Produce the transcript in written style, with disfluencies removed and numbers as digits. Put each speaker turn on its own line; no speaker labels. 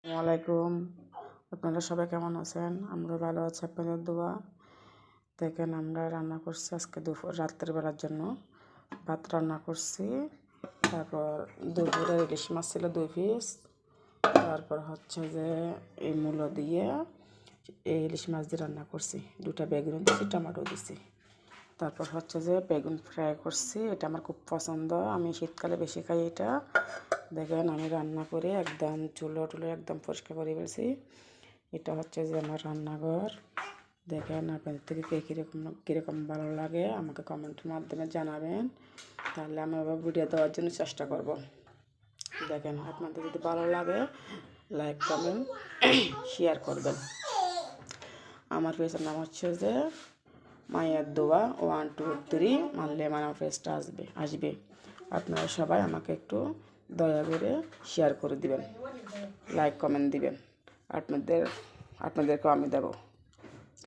আসসালামাইকুম। আপনারা সবাই কেমন আছেন? আমরা ভালো আছি আপনাদের দোয়া। দেখেন আমরা রান্না করছি আজকে রাত্রের বেলার জন্য ভাত রান্না করছি। তারপর দুপুরে ইলিশ মাছ ছিল 2 পিস। তারপর হচ্ছে যে এই মূলো দিয়ে এই ইলিশ মাছ দিয়ে রান্না করছি। 2টা বেগুন দিয়েছি, টমেটো দিয়েছি। তারপর হচ্ছে যে বেগুন ফ্রাই করছি। এটা আমার খুব পছন্দ, আমি শীতকালে বেশি খাই এটা। দেখেন আমি রান্না করে একদম চুলো একদম পরিষ্কার করে ফেলছি। এটা হচ্ছে যে আমার রান্নাঘর। দেখেন আপনাদের থেকে কীরকম ভালো লাগে আমাকে কমেন্টের মাধ্যমে জানাবেন, তাহলে আমি আবার ভিডিও দেওয়ার জন্য চেষ্টা করব। দেখেন আপনাদের যদি ভালো লাগে লাইক কমেন্ট শেয়ার করবেন। আমার পেজের নাম হচ্ছে যে মায়ের দোয়া 1 2 3 মানলে আমার পেজটা আসবে। আপনারা সবাই আমাকে একটু দয়া করে শেয়ার করে দিবেন, লাইক কমেন্ট দিবেন। আপনাদেরকেও আমি দেবো।